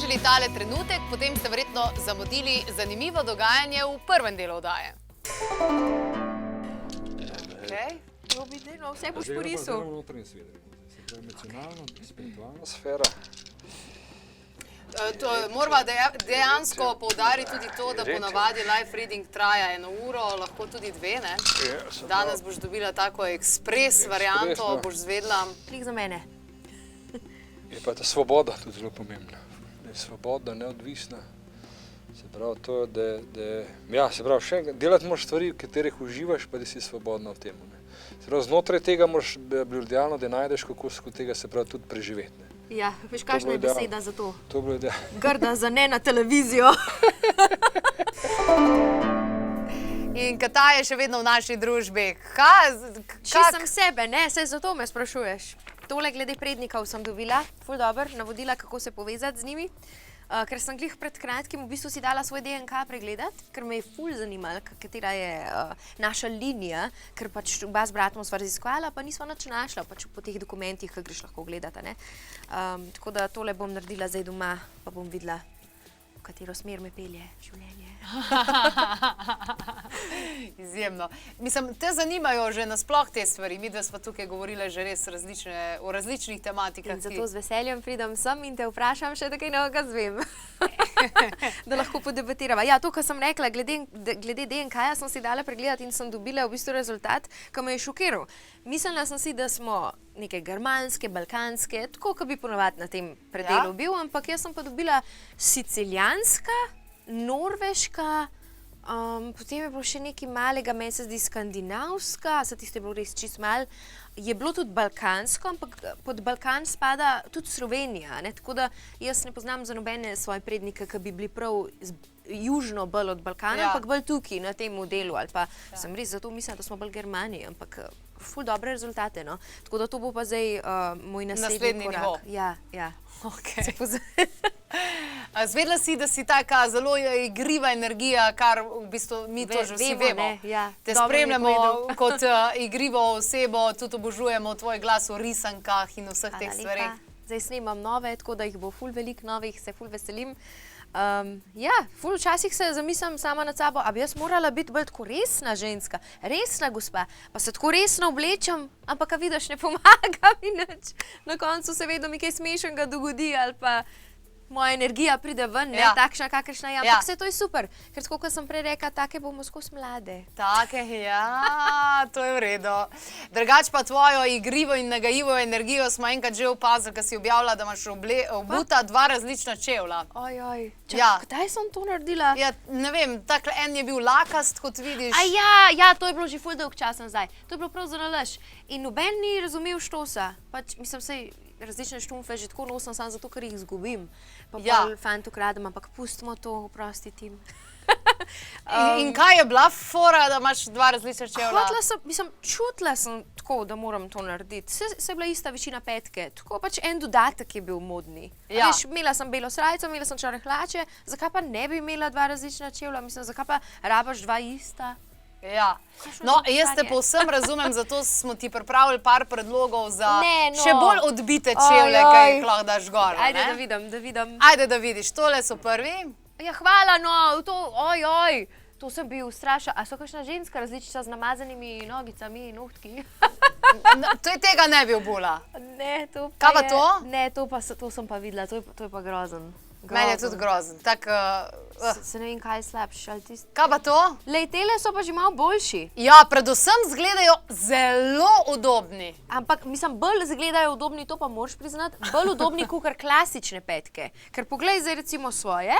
slišali tale trenutek, potem ste verjetno zamudili zanimivo dogajanje v prvem delu oddaje. Vse boš porisal. Emocionalna, spiritualna sfera. Morava dejansko poudariti tudi to, da ponavadi live reading traja 1 uro, lahko tudi 2, ne? Danes boš dobila tako ekspres varianto, boš zvedla. Klik za mene. Je pa ta svoboda tudi zelo pomembna. Da je svobodna, neodvisna. Se pravi, to je, ja, se pravi, še enkrat, delati moraš stvari, v katerih uživaš, pa da si svobodna v tem. Se pravi, znotraj tega moraš idealno, da najdeš, kako skozi tega se pravi tudi preživeti. Ja, veš, kakšna je beseda za to? To bilo idealno. Grda za ne na televizijo. In Kata je še vedno v naši družbi. Če sem sebe, ne, saj zato me sprašuješ. Tole glede prednikov sem dobila, ful dober, navodila, kako se povezati z njimi. Ker sem glih pred kratkim v bistvu si dala svoj DNK pregledati, ker me je ful zanimalo, katera je naša linija, ker pač oba z bratom sva raziskovala, pa nisva nič našla pač po teh dokumentih, ki greš lahko gledati. Tako da tole bom naredila zdaj doma, pa bom videla, v katero smer me pelje življenje. Izjemno. Mislim, te zanimajo že nasploh te stvari. Midve sva tukaj govorile že res o različnih tematikah. In zato z veseljem pridem sem in te vprašam še, da kaj novega zvem. Da lahko podebatirava. Ja, to, kar sem rekla, glede DNK-ja sem si dala pregledati in sem dobila v bistvu rezultat, ki me je šokiral. Mislila sem si, da smo neke germanske, balkanske, tako, kot bi ponovadi na tem predelu bil, ampak jaz sem pa dobila sicilijanska, norveška, potem je bilo še nekaj malega, meni se zdi skandinavska, se tiste je bilo res čist malo, je bilo tudi balkansko, ampak pod Balkan spada tudi Slovenija, tako da jaz ne poznam za nobene svoje prednike, ki bi bili prav južno bolj od Balkana, ampak bolj tukaj, na tem modelu, ali pa sem res zato mislila, da smo bolj Germani, ampak ful dobre rezultate, no. Tako da to bo pa zdaj moj naslednji korak. Ja. Zvedla si, da si taka zelo igriva energija, kar v bistvu mi to že vsi vemo. Te spremljamo kot igrivo osebo, tudi obožujemo tvoj glas v risankah in vseh teh stvareh. Zdaj snemam nove, tako da jih bo ful veliko novih, se ful veselim. Ja, ful včasih se zamislim sama nad sabo, a bi jaz morala biti bolj tako resna ženska, resna gospa, pa se tako resno oblečem, ampak a vidiš, ne pomaga mi nič. Na koncu se vedno mi kaj smešnega dogodi ali pa moja energija pride ven, ne takšna, kakršna je, ampak vse to je super, ker tako, kot sem prej rekla, take bomo skozi mlade. Take, ja, to je v redu. Drugač pa tvojo igrivo in nagajivo energijo smo enkrat že opazili, ko si objavila, da imaš obuta 2 različna čevlja. Kdaj sem to naredila? Ja, ne vem, takle en je bil lakast, kot vidiš. Ja, to je bilo že ful dolg čas nazaj. To je bilo prav za nalaž. In noben ni razumel štosa. Pač, mislim, sej različne štumfe že tako nosim samo zato, ker jih izgubim. Pa bolj fantu kradem, ampak pustimo to, oprosti Tim. In kaj je bila fora, da imaš 2 različna čevlja? Čutila sem tako, da moram to narediti. Se je bila ista večina petke. Tako pač en dodatek je bil modni. Veš, imela sem belo srajco, imela sem črne hlače, zakaj pa ne bi imela 2 različna čevlja? Mislim, zakaj pa rabaš 2 ista? Ja, no, jaz te povsem razumem, zato smo ti pripravili par predlogov za še bolj odbite čevlje, kaj jih lahko daš gor. Ajde, da vidim. Ajde, da vidiš, tole so prvi. Ja, hvala, no, to sem bil strašen. A so kakšna ženska različica z namazanimi nogicami in nohtki? Tega ne bi obula. Ne, to pa je. Kaj pa to? Ne, to sem pa videla, to je pa grozen. Meni je tudi grozen. Se ne vem, kaj je slabše. Kaj pa to? Lej, tele so pa že malo boljši. Ja, predvsem izgledajo zelo udobni. Ampak, mislim, bolj izgledajo udobni, to pa moraš priznati, bolj udobni kakor klasične petke. Ker poglej zdaj recimo svoje,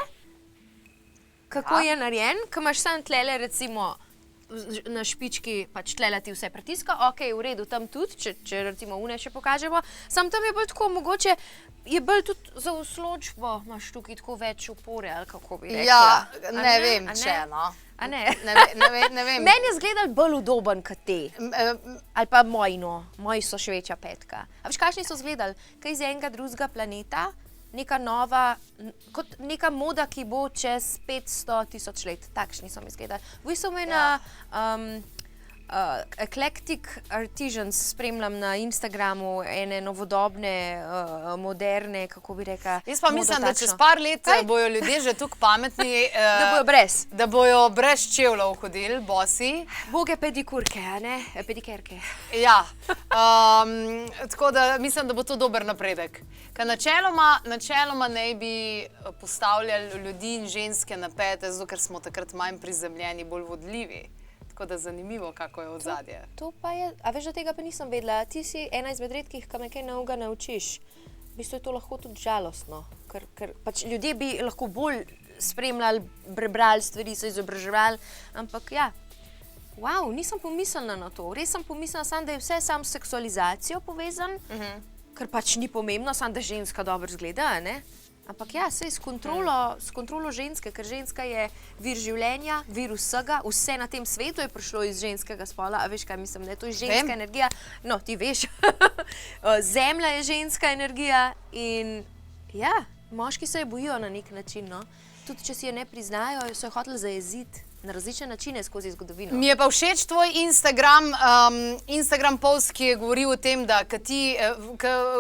kako je narejen, ko imaš sam tlele recimo na špički, pač tlele ti vse pritiska, ok, v redu, tam tudi, če recimo une še pokažemo, sam tam je bolj tako mogoče, je bolj tudi za usločbo, imaš tukaj tako več opore, ali kako bi rekla. Ja, ne vem, če, no. A ne? Ne vem. Meni je izgledal bolj udoben kot te. Ali pa moji so še večja petka. A veš, kakšni so izgledali? Kaj iz enega drugega planeta, neka nova, kot neka moda, ki bo čez 500 000 let. Takšni so mi izgledali. V bistvu me Eclectic Artisans spremljam na Instagramu, ene novodobne, moderne, kako bi rekla. Jaz pa mislim, da čez par let bojo ljudje že tukaj pametni, da bojo brez čevljev hodili, bosi. Boge pedikurke, a ne? Pedikerke. Ja, tako da mislim, da bo to dober napredek. Ker načeloma ne bi postavljali ljudi in ženske na pete, zato ker smo takrat manj prizemljeni, bolj vodljivi. Tako da zanimivo, kako je odzadje. To pa je, a veš, da tega pa nisem vedela. Ti si ena izmed redkih, ki me kaj novega naučiš. V bistvu je to lahko tudi žalostno, ker pač ljudje bi lahko bolj spremljali, prebrali stvari, se izobraževali, ampak ja, wow, nisem pomislila na to. Res sem pomislila sam, da je vse sam s seksualizacijo povezan, ker pač ni pomembno, sam da ženska dobro izgleda, ne? Ampak ja, sej s kontrolo ženske, ker ženska je vir življenja, vir vsega, vse na tem svetu je prišlo iz ženskega spola, a veš kaj mislim, ne? To je ženska energija, no, ti veš, zemlja je ženska energija in ja, moški se je bojijo na nek način, no. Tudi če si je ne priznajo, so jo hoteli zajeziti na različne načine skozi zgodovino. Mi je pa všeč tvoj Instagram post, ki je govoril o tem, da ti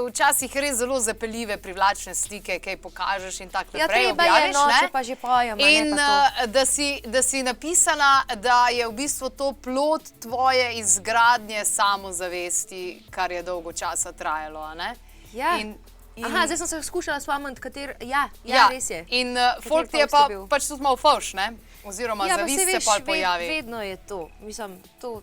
včasih res zelo zapeljive, privlačne slike, kaj pokažeš in tako naprej objaviš. Ja, treba je, no, če pa že pojem, in da si napisala, da je v bistvu to plod tvoje izgradnje samozavesti, kar je dolgo časa trajalo, a ne? Ja. Aha, zdaj sem se skušala spomniti, ja, res je. In folk ti je pa pač tudi malo fovš, ne? Oziroma zavist se pol pojavi. Vedno je to. Mislim,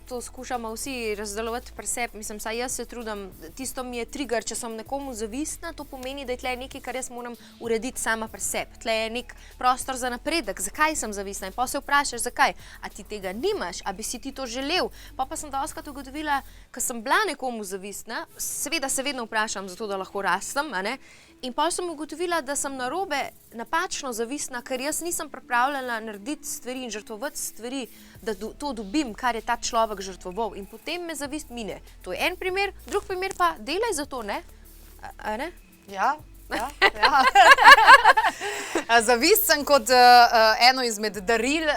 to skušamo vsi razdelovati pri sebi. Mislim, saj jaz se trudim, tisto mi je trigger, če sem nekomu zavistna, to pomeni, da je tle nekaj, kar jaz moram urediti sama pri sebi. Tle je nek prostor za napredek, zakaj sem zavistna in pa se vprašaš, zakaj. A ti tega nimaš, a bi si ti to želel? Pa sem dostakrat ugotovila, ker sem bila nekomu zavistna, seveda se vedno vprašam, zato da lahko rastem, a ne? In pa sem ugotovila, da sem narobe, napačno zavistna, ker jaz nisem pripravljena narediti stvari in žrtvovati stvari, da to dobim, kar je ta človek žrtvoval. In potem me zavist mine. To je en primer, drug primer pa delaj za to, ne? A ne? Ja. Zavist sem kot eno izmed daril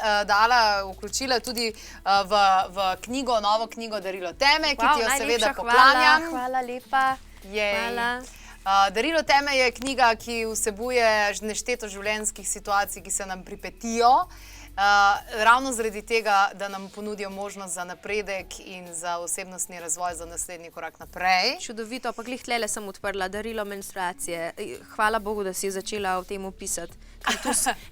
vključila tudi v knjigo, novo knjigo Darilo teme, ki ti jo seveda poklanjam. Hvala lepa. Hvala. Darilo teme je knjiga, ki vsebuje nešteto življenjskih situacij, ki se nam pripetijo. Ravno zaradi tega, da nam ponudijo možnost za napredek in za osebnostni razvoj, za naslednji korak naprej. Čudovito, pa glih tlele sem odprla darilo menstruacije. Hvala Bogu, da si začela o tem pisati.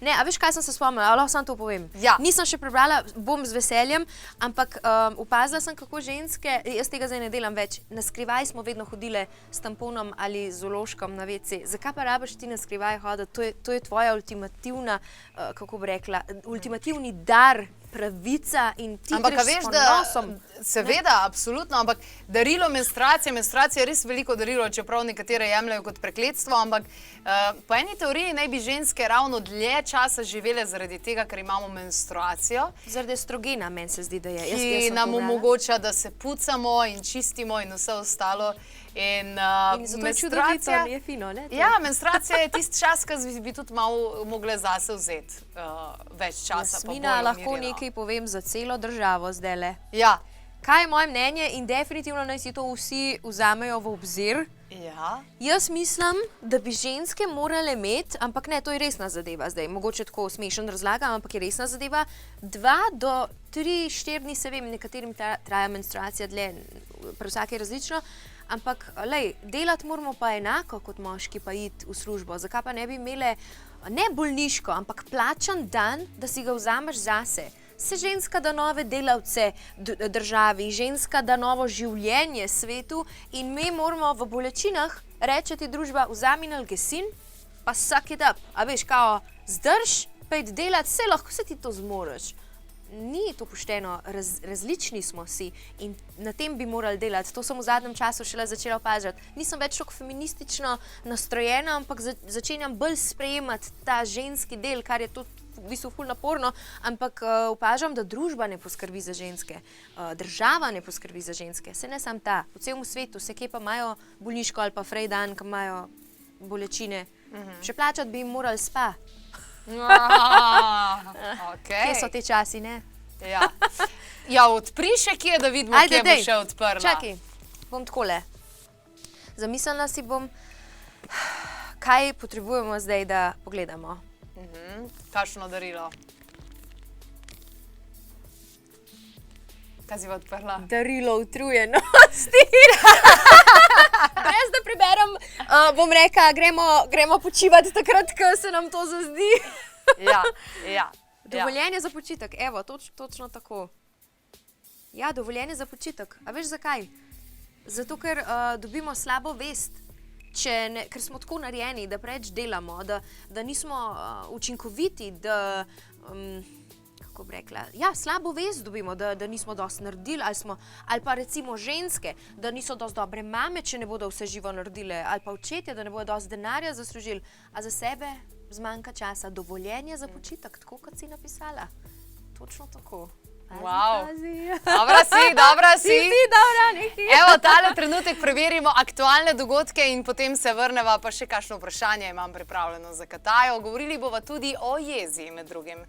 Ne, a veš, kaj sem se spomnila? Lahko samo to povem. Ja. Nisem še prebrala, bom z veseljem, ampak opazila sem, kako ženske, jaz tega zdaj ne delam več, na skrivaj smo vedno hodile s tamponom ali z zološkom na WC. Zakaj pa rabiš ti na skrivaj hoditi? To je tvoja ultimativna, kako bi rekla, ultimativni dar, pravica in ti greš s ponosom. Seveda, absolutno, ampak darilo menstruacija je res veliko darilo, čeprav nekatere jemljajo kot prekletstvo, ampak po eni teoriji naj bi ženske ravno dlje časa živele zaradi tega, ker imamo menstruacijo. Zaradi estrogena, meni se zdi, da je. Ki nam omogoča, da se pucamo in čistimo in vse ostalo. In zato je čudovito, je fino, ne? Ja, menstruacija je tisti čas, ki bi tudi malo mogle zase vzeti več časa. Jasmina, lahko nekaj povem za celo državo zdajle. Ja. Kaj je moje mnenje in definitivno naj si to vsi vzamejo v obzir. Ja. Jaz mislim, da bi ženske morale imeti, ampak ne, to je resna zadeva zdaj, mogoče tako smešen razlagam, ampak je resna zadeva, 2 do 3, 4 dni, se vem, nekaterim traja menstruacija dlje, pri vsake različno, ampak lej, delati moramo pa enako kot moški pa iti v službo. Zakaj pa ne bi imele, ne bolniško, ampak plačan dan, da si ga vzameš zase. Se ženska da nove delavce državi, ženska da novo življenje svetu in mi moramo v bolečinah rečeti družba, vzami nalgesin, pa suck it up. A veš, kao, zdrž, pejt delati, se lahko se ti to zmoreš. Ni to pošteno, različni smo si in na tem bi morali delati. To sem v zadnjem času šele začela opažati. Nisem več tako feministično nastrojena, ampak začenjam bolj sprejemati ta ženski del, kar je to v bistvu ful naporno, ampak opažam, da družba ne poskrbi za ženske, država ne poskrbi za ženske, se ne sam ta, po celem svetu, se kje pa imajo bolniško ali pa frej dan, ki imajo bolečine. Še plačati bi jim morali spa. Okay. Kje so te časi, ne? Ja, odpri še kje, da vidimo, kje bo še odprla. Čakaj, bom takole. Zamislila si bom, kaj potrebujemo zdaj, da pogledamo. Kakšno darilo? Kaj si pa odprla? Darilo utrujenosti. Brez da preberem, bom rekla, gremo počivati takrat, ko se nam to zazdi. Ja. Dovoljenje za počitek, evo, točno tako. Ja, dovoljenje za počitek. A veš zakaj? Zato, ker dobimo slabo vest, ker smo tako narejeni, da preveč delamo, da nismo učinkoviti, da, kako bi rekla, slabo vest dobimo, da nismo dosti naredili, ali pa recimo ženske, da niso dosti dobre mame, če ne bodo vse živo naredile, ali pa očetje, da ne bodo dosti denarja zaslužili, a za sebe zmanjka časa. Dovoljenje za počitek, tako kot si napisala. Točno tako. Wow. Dobra si. Evo, tale trenutek preverimo aktualne dogodke in potem se vrneva, pa še kakšno vprašanje imam pripravljeno za Katajo. Govorili bova tudi o jezi med drugim.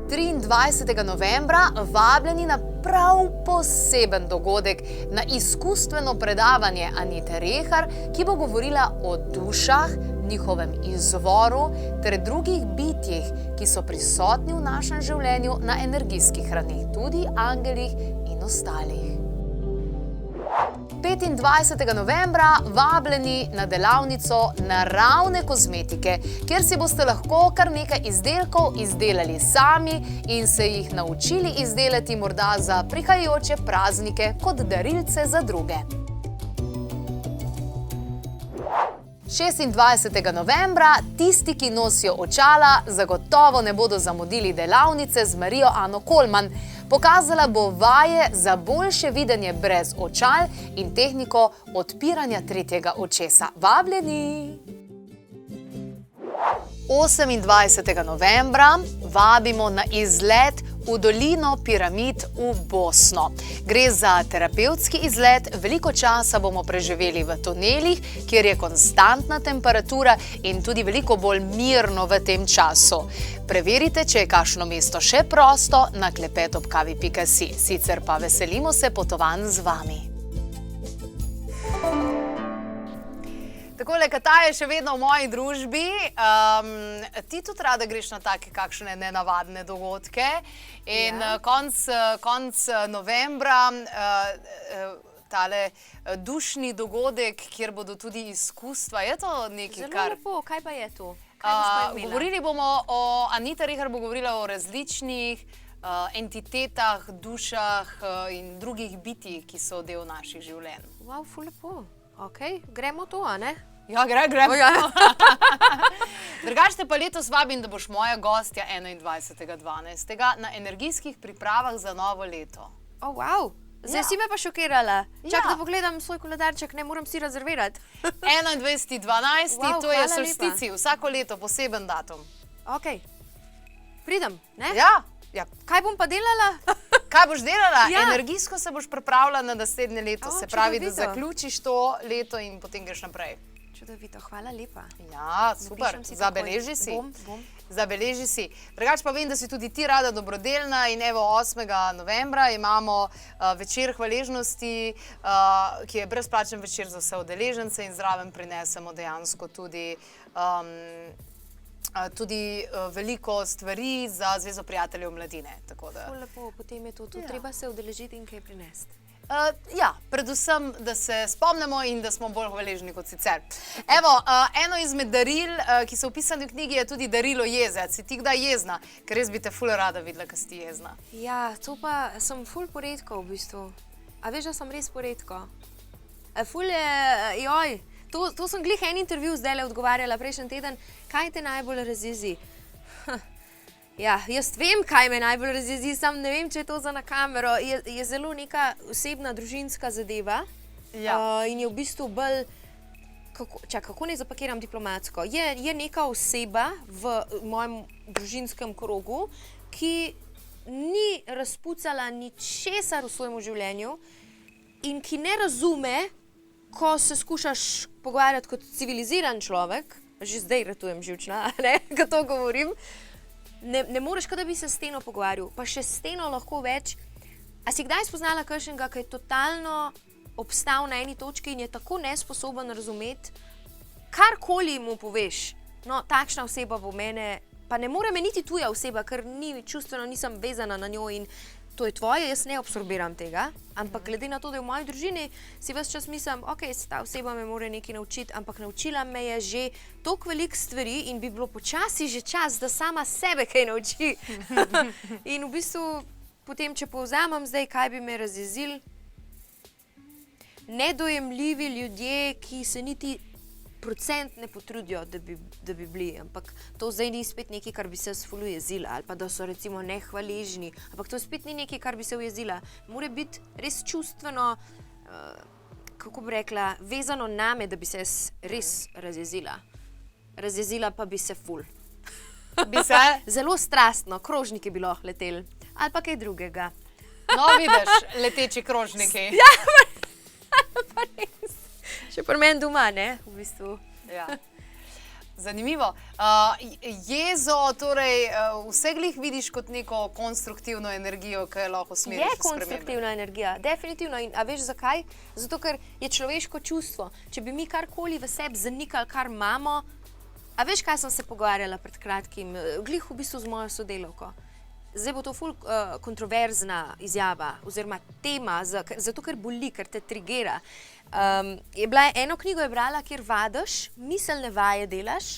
23. novembra vabljeni na prav poseben dogodek, na izkustveno predavanje Anite Rehar, ki bo govorila o dušah, njihovem izvoru ter drugih bitjih, ki so prisotni v našem življenju na energijskih ravneh, tudi angelih in ostalih. 25. novembra vabljeni na delavnico naravne kozmetike, kjer si boste lahko kar nekaj izdelkov izdelali sami in se jih naučili izdelati morda za prihajajoče praznike kot darilce za druge. 26. novembra tisti, ki nosijo očala, zagotovo ne bodo zamudili delavnice z Marijo Ano Kolman. Pokazala bo vaje za boljše videnje brez očal in tehniko odpiranja tretjega očesa. Vabljeni! 28. novembra vabimo na izlet v dolino piramid v Bosno. Gre za terapevtski izlet, veliko časa bomo preživeli v tunelih, kjer je konstantna temperatura in tudi veliko bolj mirno v tem času. Preverite, če je kakšno mesto še prosto na klepetobkavi.si. Sicer pa veselimo se potovanj z vami. Takole, Kataja je še vedno v moji družbi. Ti tudi rada greš na take kakšne nenavadne dogodke. In konc novembra tale dušni dogodek, kjer bodo tudi izkustva. Je to nekaj, kar... Zelo lepo, kaj pa je to? Govorili bomo o... Anita Rehar bo govorila o različnih entitetah, dušah in drugih bitij, ki so del naših življenj. Wow, ful lepo. Ok, gremo to, a ne? Ja, gremo. Drugače te pa letos vabim, da boš moja gostja 21.12. na energijskih pripravah za novo leto. Oh, wow. Zdaj si me pa šokirala. Čak, da pogledam svoj koledarček, ne moram si rezervirati. 21.12. To je solstici, vsako leto poseben datum. Ok. Pridem, ne? Ja. Kaj bom pa delala? Kaj boš delala? Energijsko se boš pripravila na naslednje leto. Se pravi, da zaključiš to leto in potem greš naprej. Čudovito, hvala lepa. Ja, super. Zabeleži si. Zabeleži si. Drugače pa vem, da si tudi ti rada dobrodelna in evo 8. novembra imamo večer hvaležnosti, ki je brezplačen večer za vse udeležence in zraven prinesemo dejansko tudi veliko stvari za Zvezo prijateljev mladine. Ful lepo, potem je to treba se udeležiti in kaj prinesti. Ja, predvsem, da se spomnimo in da smo bolj hvaležni kot sicer. Evo, eno izmed daril, ki so opisane v knjigi, je tudi darilo jeze. Si ti kdaj jezna? Ker res bi te ful rada videla, ko si ti jezna. Ja, to pa sem ful poredko v bistvu. A veš, da sem res poredko? Ful je, joj, to sem glih en intervju zdajle odgovarjala prejšnji teden. Kaj te najbolj razjezi? Ja, jaz vem, kaj me najbolj razjezi, sam ne vem, če je to za na kamero. Je zelo neka osebna, družinska zadeva in je v bistvu bolj, kako ne zapakiram diplomatsko, je neka oseba v mojem družinskem krogu, ki ni razpucala ničesar v svojem življenju in ki ne razume, ko se skušaš pogovarjati kot civiliziran človek, že zdaj ratujem živčna, ko to govorim, ne moreš, da bi se s steno pogovarjal, pa še s steno lahko več. A si kdaj spoznala kakšnega, ki je totalno obstal na eni točki in je tako nesposoben razumeti, karkoli mu poveš, no, takšna oseba bo mene, pa ne more me niti tuja oseba, ker čustveno nisem vezana na njo in to je tvoje, jaz ne absorbiram tega, ampak glede na to, da je v moji družini, si ves čas mislim, ok, ta oseba me more nekaj naučiti, ampak naučila me je že toliko velik stvari in bi bilo počasi že čas, da sama sebe kaj nauči. In v bistvu, potem, če povzamem zdaj, kaj bi me razjezil, nedojemljivi ljudje, ki se niti procent ne potrudijo, da bi bili, ampak to zdaj ni spet nekaj, kar bi se jaz ful ujezila, ali pa da so recimo nehvaležni, ampak to spet ni nekaj, kar bi se ujezila. Mora biti res čustveno, kako bi rekla, vezano name, da bi se jaz res razjezila. Razjezila pa bi se ful. Bi se? Zelo strastno, krožniki bi lahko leteli, ali pa kaj drugega. No, vidiš, leteči krožniki. Ja, pa res. Še pri meni doma, ne, v bistvu. Ja. Zanimivo. Jezo, torej, vse glih vidiš kot neko konstruktivno energijo, ki je lahko smeriš v spremembe. Je konstruktivna energija, definitivno. In, a veš zakaj? Zato, ker je človeško čustvo. Če bi mi karkoli v sebi zanikali, kar imamo, a veš, kaj sem se pogovarjala pred kratkim? Glih v bistvu z mojo sodelavko. Zdaj bo to ful kontroverzna izjava oziroma tema, zato ker boli, ker te trigera. Eno knjigo je brala, kjer vadiš, miselne vaje delaš,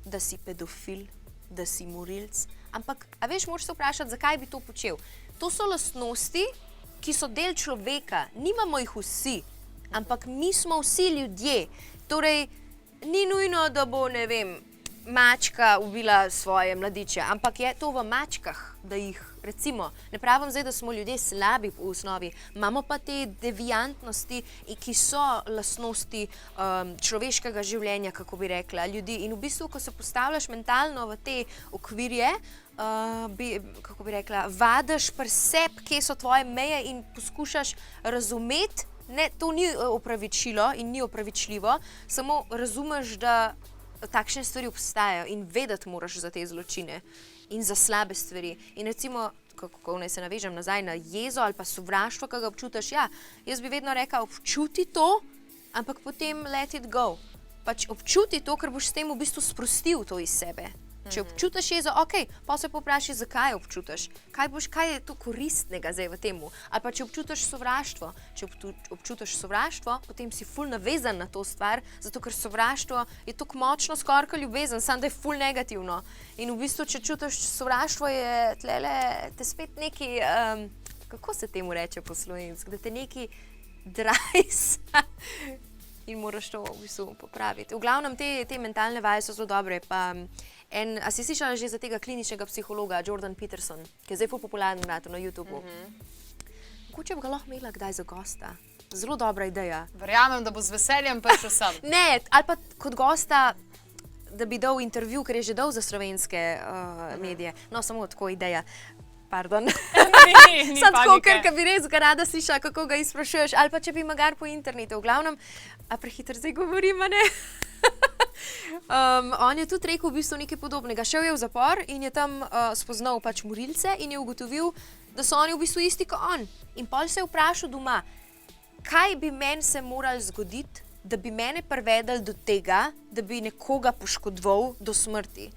da si pedofil, da si morilc, ampak, a veš, moraš se vprašati, zakaj bi to počel. To so lastnosti, ki so del človeka, nimamo jih vsi, ampak mi smo vsi ljudje. Torej, ni nujno, da bo, ne vem, mačka ubila svoje mladiče, ampak je to v mačkah, da jih, recimo, ne pravim zdaj, da smo ljudje slabi v osnovi, imamo pa te deviantnosti, ki so lastnosti človeškega življenja, kako bi rekla, ljudi. In v bistvu, ko se postavljaš mentalno v te okvirje, kako bi rekla, vadiš pri sebi, kje so tvoje meje in poskušaš razumeti, ne, to ni opravičilo in ni opravičljivo, samo razumeš, da takšne stvari obstajajo in vedeti moraš za te zločine in za slabe stvari. In recimo, kako naj se navežem nazaj na jezo ali pa sovraštvo, ki ga občutiš, ja, jaz bi vedno rekla, občuti to, ampak potem let it go. Pač občuti to, ker boš s tem v bistvu sprostil to iz sebe. Če občutiš jezo, ok, pa se popraši, zakaj občutiš, kaj je to koristnega zdaj v temu. Ali pa če občutiš sovraštvo, občutiš sovraštvo, potem si ful navezan na to stvar, zato ker sovraštvo je tako močno skoraj kot ljubezen, samo da je ful negativno. In v bistvu, če čutiš sovraštvo, je tlele te spet neki, kako se temu reče po slovenski, da te neki drajsa in moraš to v bistvu popraviti. V glavnem, te mentalne vaje so zelo dobre, pa a si slišala že za tega kliničnega psihologa Jordan Peterson, ki je zdaj ful popularen na YouTubu? Mogoče bi ga lahko imela kdaj za gosta. Zelo dobra ideja. Verjamem, da bo z veseljem prišel sam. Ne, ali pa kot gosta, da bi dal intervju, ker je že dal za slovenske medije. No, samo tako ideja. Pardon. Sam tako, ker bi res ga rada slišala, kako ga izprašuješ. Ali pa če bi magar po internetu. V glavnem, a prehiter zdaj govorim, a ne? On je tudi rekel v bistvu nekaj podobnega. Šel je v zapor in je tam spoznal pač morilce in je ugotovil, da so oni v bistvu isti kot on. In pol se je vprašal doma, kaj bi meni se moralo zgoditi, da bi mene privedli do tega, da bi nekoga poškodoval do smrti.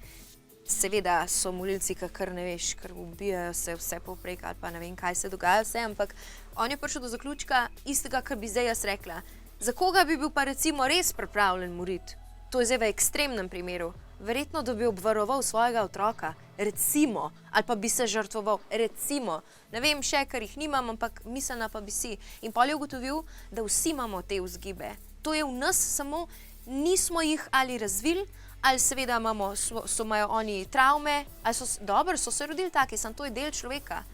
Seveda so morilci, kar ne veš, ker ubijajo se vse povprek ali pa ne vem, kaj se dogaja vse, ampak on je prišel do zaključka istega, kar bi zdaj jaz rekla. Za koga bi bil pa recimo res pripravljen moriti? To je zdaj v ekstremnem primeru. Verjetno, da bi obvaroval svojega otroka, recimo, ali pa bi se žrtvoval, recimo. Ne vem še, ker jih nimam, ampak mislena pa bi si. In pol je ugotovil, da vsi imamo te vzgibe. To je v nas, samo nismo jih ali razvili, ali seveda imajo oni travme, ali so se rodili taki, samo to je del človeka.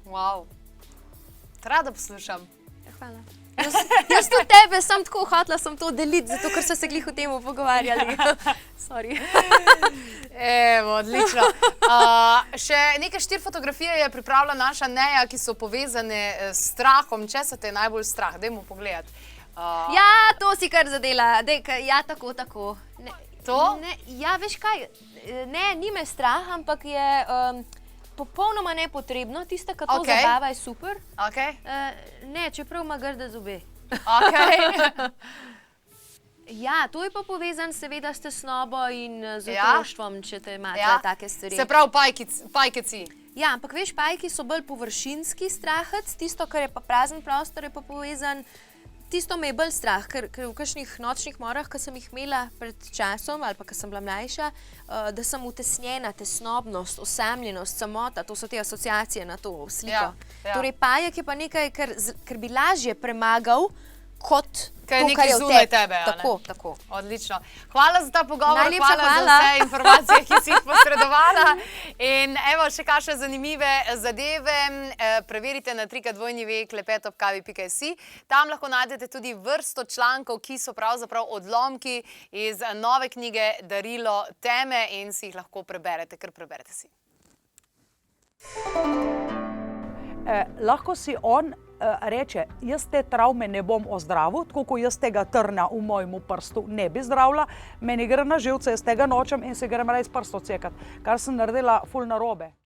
Wow. Rada poslušam. Ja, hvala. Jaz tudi tebe, sem tako hotela sem to deliti, zato ker so se glih o temu pogovarjali. Sorry. Evo, odlično. Še neke 4 fotografije je pripravila naša Neja, ki so povezane s strahom. Če se te je najbolj strah? Dajmo pogledati. Ja, to si kar zadela. Ja, tako. To? Ja, veš kaj, ni me strah, ampak je popolnoma nepotrebno. Tista, ki to zabava, je super. Ne, čeprav ima grde zobe. Ja, to je pa povezan seveda s tesnobo in z otroštvom, če te imate take stvari. Se pravi pajkeci. Ja, ampak veš, pajki so bolj površinski strahec, tisto, kar je pa prazen prostor, je pa povezan, tisto me je bolj strah, ker v kakšnih nočnih morah, ki sem jih imela pred časom, ali pa, ko sem bila mlajša, da sem utesnjena, tesnobnost, osamljenost, samota, to so te asociacije na to sliko. Torej, pajek je pa nekaj, kar bi lažje premagal, kot to, kar je v tebi. Tako. Odlično. Hvala za ta pogovor, hvala za vse informacije, ki si jih posredovala. In evo, še kakšne zanimive zadeve. Preverite na www.klepetobkavi.si. Tam lahko najdete tudi vrsto člankov, ki so pravzaprav odlomki iz nove knjige Darilo teme in si jih lahko preberete, kar preberete si. Lahko si on reče, jaz te travme ne bom ozdravil, tako ko jaz tega trna v mojemu prstu ne bi zdravila, meni gre na živce, jaz tega nočem in se grem res prst odsekati, kar sem naredila ful narobe.